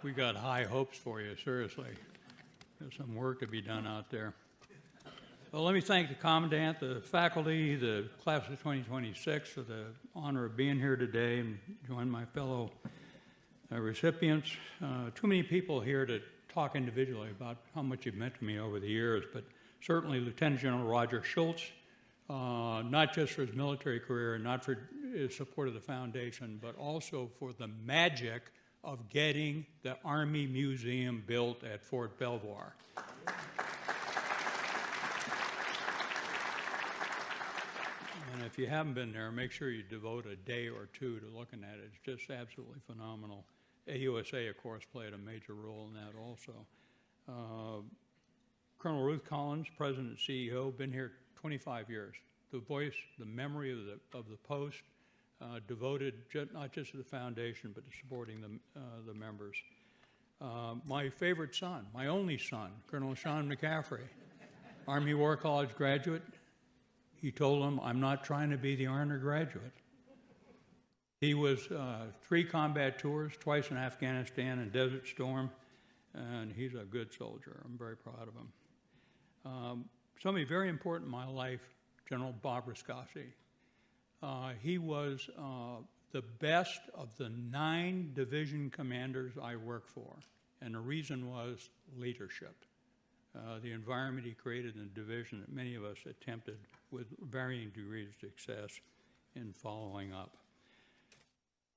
We got high hopes for you, seriously. There's some work to be done out there. Well, let me thank the Commandant, the faculty, the class of 2026 for the honor of being here today and join my fellow recipients. Too many people here to talk individually about how much you've meant to me over the years, but certainly Lieutenant General Roger Schultz, not just for his military career, not for his support of the foundation, but also for the magic of getting the Army Museum built at Fort Belvoir. And if you haven't been there, make sure you devote a day or two to looking at it. It's just absolutely phenomenal. AUSA, of course, played a major role in that also. Colonel Ruth Collins, President and CEO, been here 25 years. The voice, the memory of the post, devoted not just to the foundation, but to supporting the members. My favorite son, my only son, Colonel Sean McCaffrey, Army War College graduate. He told him, "I'm not trying to be the Army graduate." He was 3 combat tours, twice in Afghanistan and Desert Storm, and he's a good soldier. I'm very proud of him. Somebody very important in my life, General Bob Riscossi. He was the best of the 9 division commanders I worked for, and the reason was leadership. The environment he created in the division that many of us attempted with varying degrees of success in following up.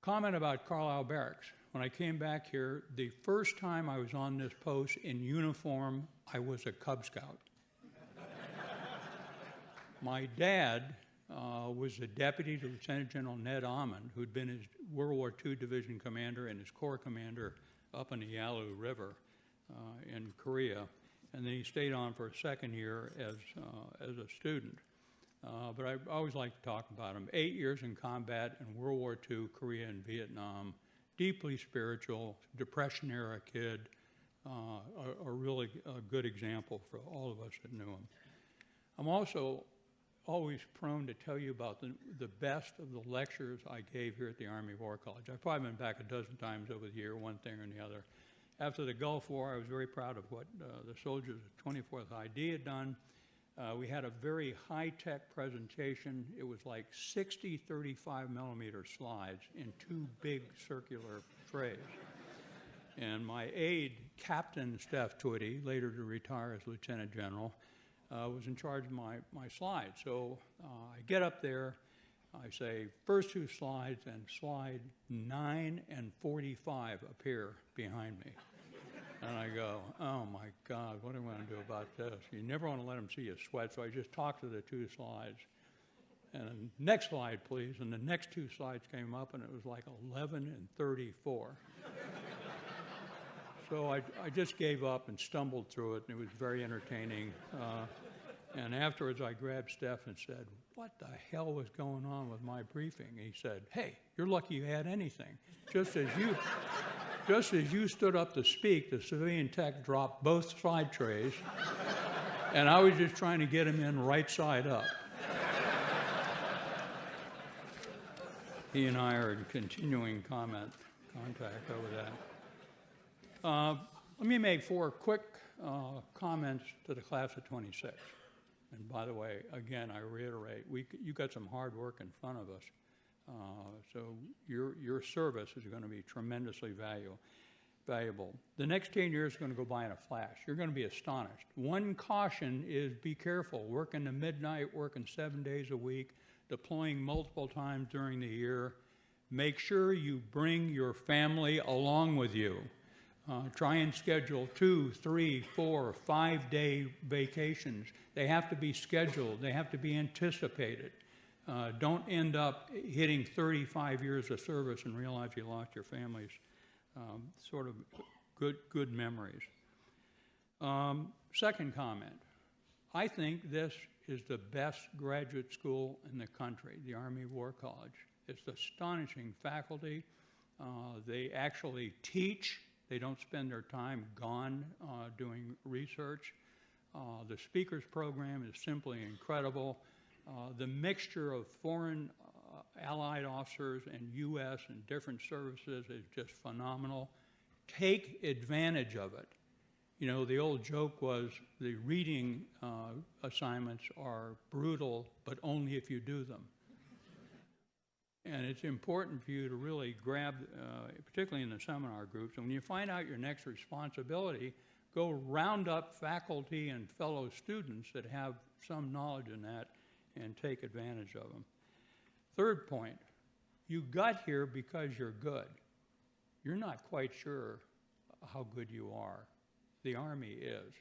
Comment about Carlisle Barracks. When I came back here, the first time I was on this post in uniform, I was a Cub Scout. My dad was the deputy to Lieutenant General Ned Amon, who'd been his World War II division commander and his corps commander up in the Yalu River in Korea. And then he stayed on for a second year as a student. But I always like to talk about him. 8 years in combat in World War II, Korea and Vietnam, deeply spiritual, Depression-era kid, a really good example for all of us that knew him. I'm also always prone to tell you about the best of the lectures I gave here at the Army War College. I've probably been back a dozen times over the year, one thing or the other. After the Gulf War, I was very proud of what the soldiers of 24th ID had done. We had a very high-tech presentation. It was like 60 35-millimeter slides in 2 big circular trays. And my aide, Captain Steph Twitty, later to retire as Lieutenant General, was in charge of my slides. So I get up there, I say, first 2 slides, and slide 9 and 45 appear behind me. And I go, oh my God, what am I going to do about this? You never want to let them see you sweat, so I just talked to the 2 slides. And next slide, please. And the next 2 slides came up, and it was like 11 and 34. So I just gave up and stumbled through it, and it was very entertaining. And afterwards, I grabbed Steph and said, what the hell was going on with my briefing? And he said, hey, you're lucky you had anything. Just as you stood up to speak, the civilian tech dropped both slide trays, and I was just trying to get him in right side up. He and I are in continuing contact over that. Let me make 4 quick comments to the class of 26. And by the way, again, I reiterate, you got some hard work in front of us. So your service is going to be tremendously valuable. The next 10 years is going to go by in a flash. You're going to be astonished. One caution is be careful. Working to midnight, working 7 days a week, deploying multiple times during the year. Make sure you bring your family along with you. Try and schedule 2, 3, 4, 5-day vacations. They have to be scheduled. They have to be anticipated. Don't end up hitting 35 years of service and realize you lost your family's sort of good memories. Second comment. I think this is the best graduate school in the country, the Army War College. It's astonishing faculty. They actually teach. They don't spend their time gone doing research. The speakers program is simply incredible. The mixture of foreign allied officers and U.S. and different services is just phenomenal. take advantage of it. You know, the old joke was the reading assignments are brutal, but only if you do them. And it's important for you to really grab, particularly in the seminar groups, and when you find out your next responsibility, go round up faculty and fellow students that have some knowledge in that and take advantage of them. Third point, you got here because you're good. You're not quite sure how good you are. The Army is.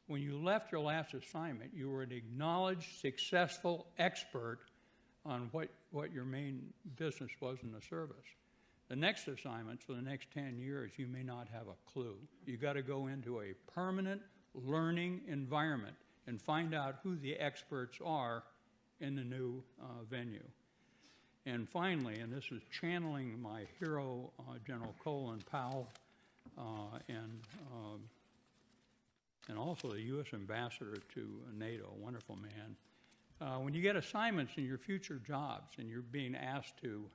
When you left your last assignment, you were an acknowledged, successful expert on what your main business was in the service. The next assignments for the next 10 years, you may not have a clue. You got to go into a permanent learning environment and find out who the experts are in the new venue. And finally, and this is channeling my hero, General Colin Powell, and also the U.S. Ambassador to NATO, a wonderful man. When you get assignments in your future jobs and you're being asked to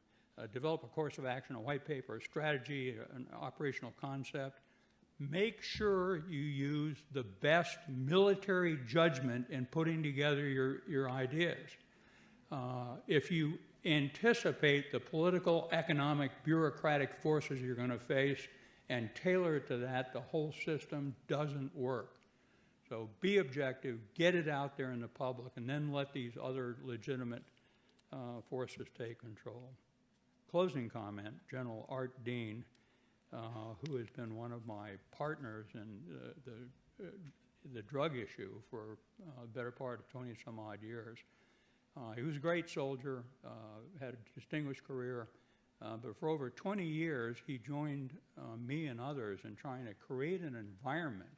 develop a course of action, a white paper, a strategy, an operational concept, make sure you use the best military judgment in putting together your ideas. If you anticipate the political, economic, bureaucratic forces you're going to face and tailor it to that, the whole system doesn't work. So be objective, get it out there in the public, and then let these other legitimate forces take control. Closing comment, General Art Dean, who has been one of my partners in the drug issue for a better part of 20 some odd years. He was a great soldier, had a distinguished career, but for over 20 years he joined me and others in trying to create an environment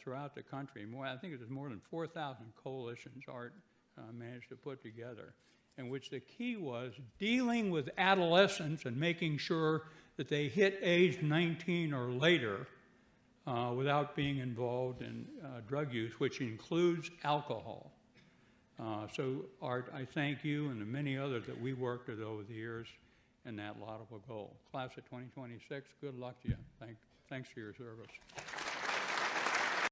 throughout the country. I think it was more than 4,000 coalitions Art managed to put together, in which the key was dealing with adolescents and making sure that they hit age 19 or later without being involved in drug use, which includes alcohol. So, Art, I thank you and the many others that we worked with over the years in that laudable goal. Class of 2026, good luck to you. Thanks for your service.